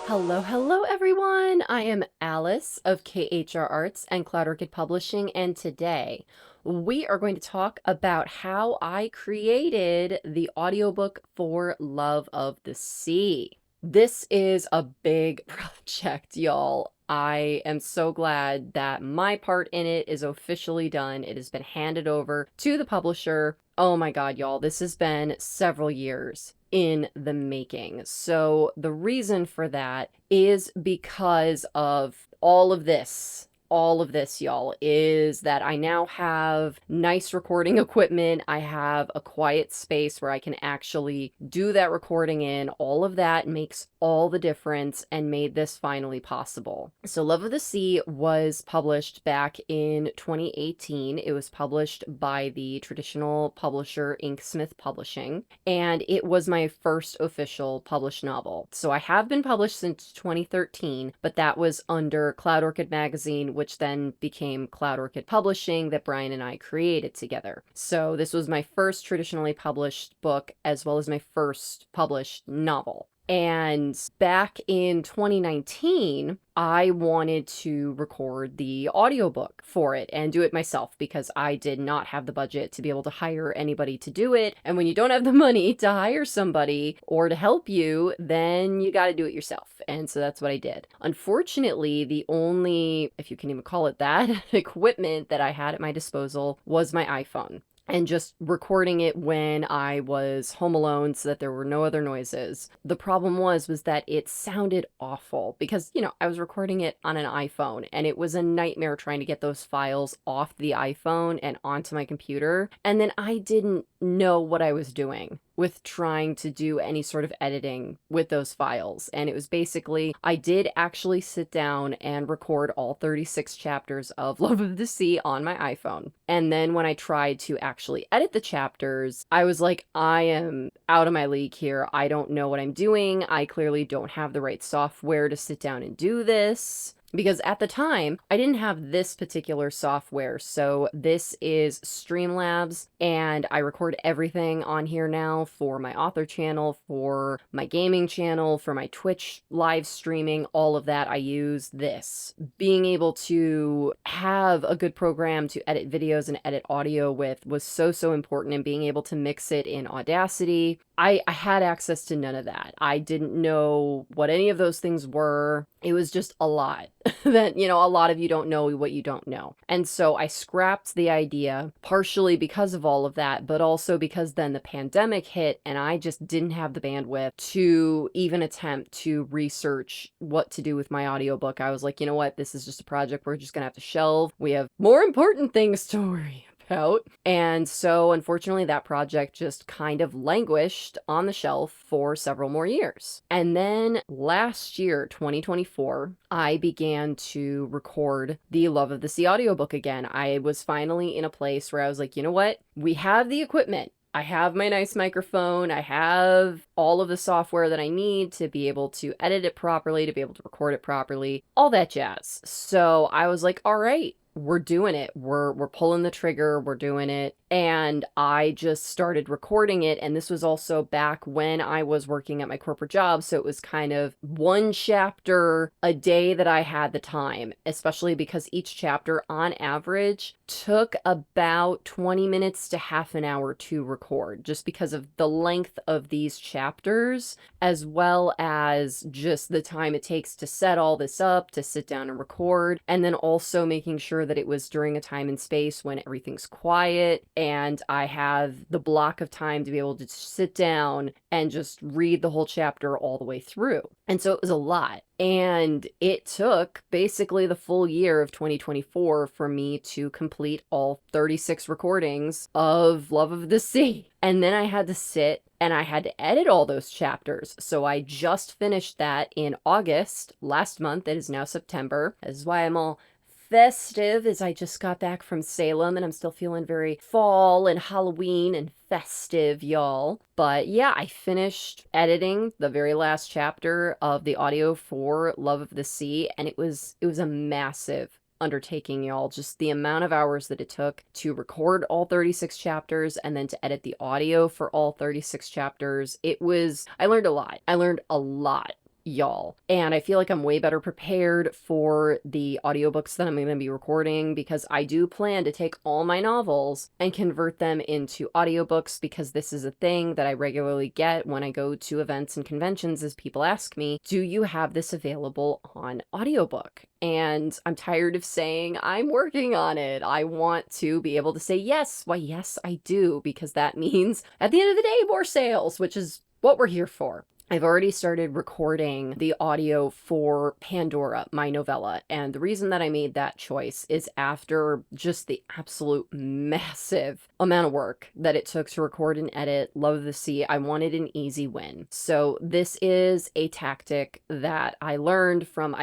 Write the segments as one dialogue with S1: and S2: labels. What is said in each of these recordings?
S1: Hello everyone! I am Alice of KHR Arts and Cloud Orchid Publishing, and today we are going to talk about how I created the audiobook for Love of the Sea. This is a big project, y'all. I am so glad that my part in it is officially done. It has been handed over to the publisher. Oh my god, y'all, this has been several years in the making. So the reason for that is because of all of this, y'all, is that I now have nice recording equipment. I have a quiet space where I can actually do that recording in. All of that makes all the difference and made this finally possible. So Love of the Sea was published back in 2018. It was published by the traditional publisher Inksmith Publishing, and it was my first official published novel. So I have been published since 2013, but that was under Cloud Orchid Magazine, which then became Cloud Orchid Publishing that Brian and I created together. So this was my first traditionally published book, as well as my first published novel. And back in 2019, I wanted to record the audiobook for it and do it myself because I did not have the budget to be able to hire anybody to do it. And when you don't have the money to hire somebody or to help you, then you got to do it yourself. And so that's what I did. Unfortunately, the only, if you can even call it that, equipment that I had at my disposal was my iPhone. And just recording it when I was home alone so that there were no other noises. The problem was that it sounded awful because, I was recording it on an iPhone and it was a nightmare trying to get those files off the iPhone and onto my computer. And then I didn't know what I was doing with trying to do any sort of editing with those files. And it was basically, I did actually sit down and record all 36 chapters of Love of the Sea on my iPhone. And then when I tried to actually edit the chapters, I was like, I am out of my league here. I don't know what I'm doing. I clearly don't have the right software to sit down and do this. Because at the time, I didn't have this particular software. So this is Streamlabs, and I record everything on here now for my author channel, for my gaming channel, for my Twitch live streaming, all of that. I use this. Being able to have a good program to edit videos and edit audio with was so important, and being able to mix it in Audacity. I had access to none of that. I didn't know what any of those things were. It was just a lot that, a lot of you don't know what you don't know. And so I scrapped the idea, partially because of all of that, but also because then the pandemic hit and I just didn't have the bandwidth to even attempt to research what to do with my audiobook. I was like, you know what? This is just a project we're just gonna have to shelve. We have more important things to worry about. And so unfortunately that project just kind of languished on the shelf for several more years. And then last year, 2024, I began to record the Love of the Sea audiobook again. I was finally in a place where I was like, you know what? We have the equipment. I have my nice microphone. I have all of the software that I need to be able to edit it properly, to be able to record it properly, all that jazz. So I was like, all right, we're doing it. We're pulling the trigger. We're doing it. And I just started recording it. And this was also back when I was working at my corporate job. So it was kind of one chapter a day that I had the time, especially because each chapter on average took about 20 minutes to half an hour to record, just because of the length of these chapters, as well as just the time it takes to set all this up, to sit down and record, and then also making sure that it was during a time and space when everything's quiet and I have the block of time to be able to sit down and just read the whole chapter all the way through. And so it was a lot. And it took basically the full year of 2024 for me to complete all 36 recordings of Love of the Sea. And then I had to sit and I had to edit all those chapters. So I just finished that in August last month. It is now September. This is why I'm all festive, as I just got back from Salem and I'm still feeling very fall and Halloween and festive, y'all. But yeah, I finished editing the very last chapter of the audio for Love of the Sea, and it was a massive undertaking, y'all. Just the amount of hours that it took to record all 36 chapters and then to edit the audio for all 36 chapters. I learned a lot. I learned a lot. y'all. And I feel like I'm way better prepared for the audiobooks that I'm going to be recording, because I do plan to take all my novels and convert them into audiobooks, because this is a thing that I regularly get when I go to events and conventions, is people ask me, do you have this available on audiobook? And I'm tired of saying I'm working on it. I want to be able to say yes. Why, yes, I do, because that means at the end of the day, more sales, which is what we're here for. I've already started recording the audio for Pandora, my novella, and the reason that I made that choice is after just the absolute massive amount of work that it took to record and edit Love of the Sea, I wanted an easy win. So this is a tactic that I learned from,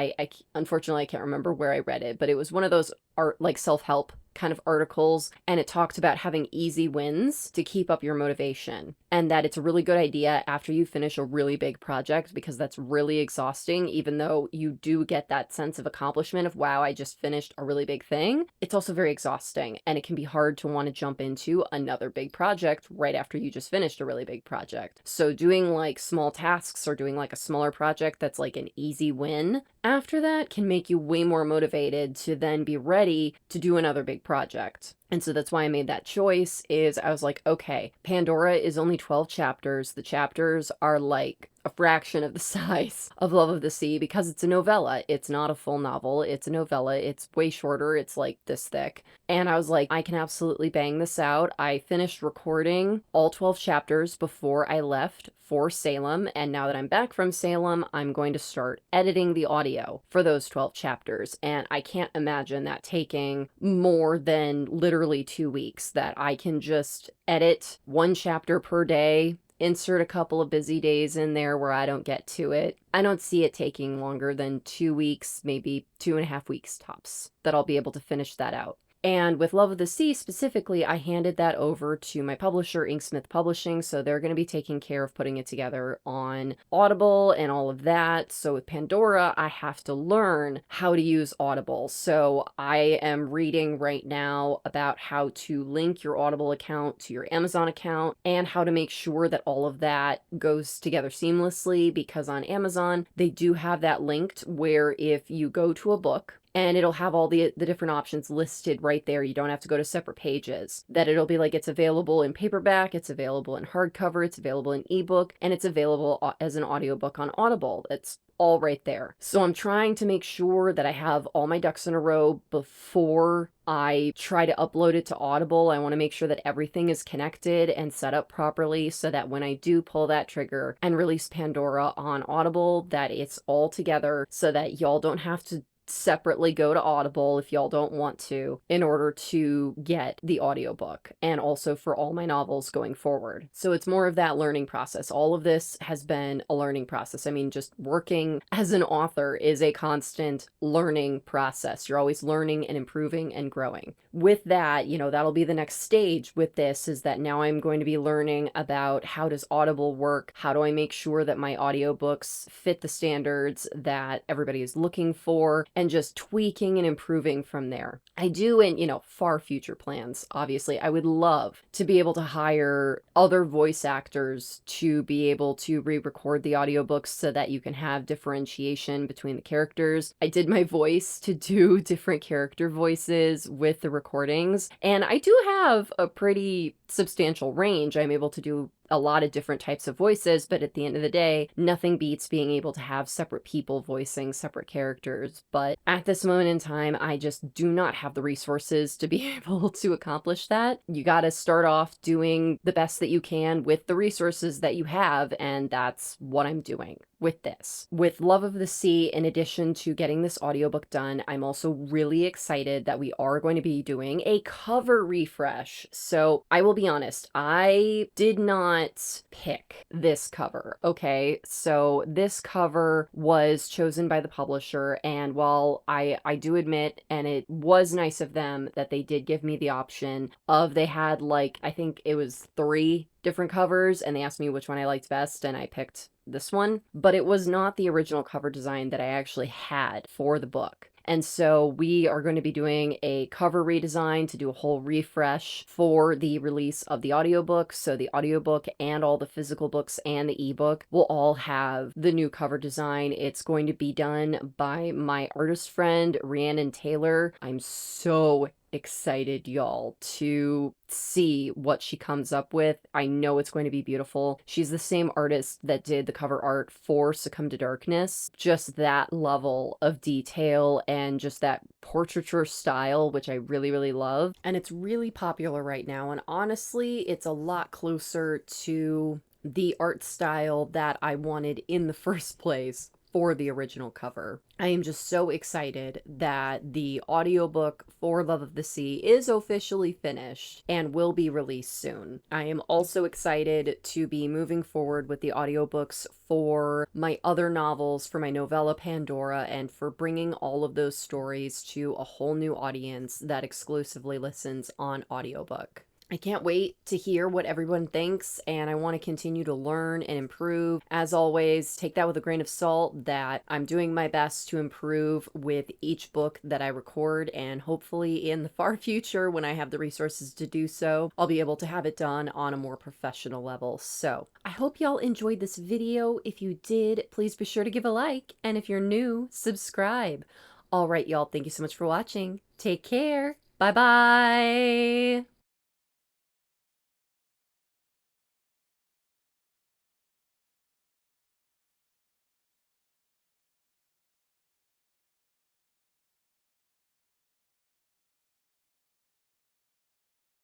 S1: unfortunately, I can't remember where I read it, but it was one of those art, like self-help kind of articles, and it talked about having easy wins to keep up your motivation, and that it's a really good idea after you finish a really big project, because that's really exhausting. Even though you do get that sense of accomplishment of, wow, I just finished a really big thing, it's also very exhausting, and it can be hard to want to jump into another big project right after you just finished a really big project. So doing like small tasks or doing like a smaller project that's like an easy win after that can make you way more motivated to then be ready to do another big project. And so that's why I made that choice. Is I was like, okay, Pandora is only 12 chapters. The chapters are like a fraction of the size of Love of the Sea, because it's a novella. It's not a full novel. It's a novella. It's way shorter. It's like this thick. And I was like, I can absolutely bang this out. I finished recording all 12 chapters before I left for Salem, and now that I'm back from Salem, I'm going to start editing the audio for those 12 chapters, and I can't imagine that taking more than literally 2 weeks, that I can just edit one chapter per day, insert a couple of busy days in there where I don't get to it. I don't see it taking longer than 2 weeks, maybe 2.5 weeks tops, that I'll be able to finish that out. And with Love of the Sea specifically, I handed that over to my publisher, Inksmith Publishing, so they're going to be taking care of putting it together on Audible and all of that. So with Pandora, I have to learn how to use Audible. So I am reading right now about how to link your Audible account to your Amazon account, and how to make sure that all of that goes together seamlessly, because on Amazon, they do have that linked where if you go to a book, and it'll have all the different options listed right there. You don't have to go to separate pages. That it'll be like, it's available in paperback, it's available in hardcover, it's available in ebook, and it's available as an audiobook on Audible. It's all right there. So I'm trying to make sure that I have all my ducks in a row before I try to upload it to Audible. I want to make sure that everything is connected and set up properly, so that when I do pull that trigger and release Pandora on Audible, that it's all together, so that y'all don't have to separately go to Audible if y'all don't want to, in order to get the audiobook, and also for all my novels going forward. So it's more of that learning process. All of this has been a learning process. I mean, just working as an author is a constant learning process. You're always learning and improving and growing. With that, you know, that'll be the next stage with this, is that now I'm going to be learning about, how does Audible work? How do I make sure that my audiobooks fit the standards that everybody is looking for? And just tweaking and improving from there. I do, in, you know, far future plans, obviously, I would love to be able to hire other voice actors to be able to re-record the audiobooks, so that you can have differentiation between the characters. I did my voice to do different character voices with the recordings, and I do have a pretty substantial range. I'm able to do a lot of different types of voices, but at the end of the day, nothing beats being able to have separate people voicing separate characters. But at this moment in time, I just do not have the resources to be able to accomplish that. You got to start off doing the best that you can with the resources that you have, and that's what I'm doing with this. With Love of the Sea, in addition to getting this audiobook done, I'm also really excited that we are going to be doing a cover refresh. So I will be honest, I did not pick this cover, okay? So this cover was chosen by the publisher, and while I do admit, and it was nice of them that they did give me the option of, they had like, I think it was 3 different covers, and they asked me which one I liked best, and I picked this one, but it was not the original cover design that I actually had for the book. And so we are going to be doing a cover redesign to do a whole refresh for the release of the audiobook. So the audiobook and all the physical books and the ebook will all have the new cover design. It's going to be done by my artist friend, Rhiannon Taylor. I'm so excited, y'all, to see what she comes up with. I know it's going to be beautiful. She's the same artist that did the cover art for Succumb to Darkness. Just that level of detail and just that portraiture style, which I really, really love. And it's really popular right now. And honestly, it's a lot closer to the art style that I wanted in the first place for the original cover. I am just so excited that the audiobook for Love of the Sea is officially finished and will be released soon. I am also excited to be moving forward with the audiobooks for my other novels, for my novella Pandora, and for bringing all of those stories to a whole new audience that exclusively listens on audiobook. I can't wait to hear what everyone thinks, and I want to continue to learn and improve. As always, take that with a grain of salt that I'm doing my best to improve with each book that I record, and hopefully in the far future, when I have the resources to do so, I'll be able to have it done on a more professional level. So I hope y'all enjoyed this video. If you did, please be sure to give a like, and if you're new, subscribe. All right, y'all, thank you so much for watching. Take care. Bye-bye.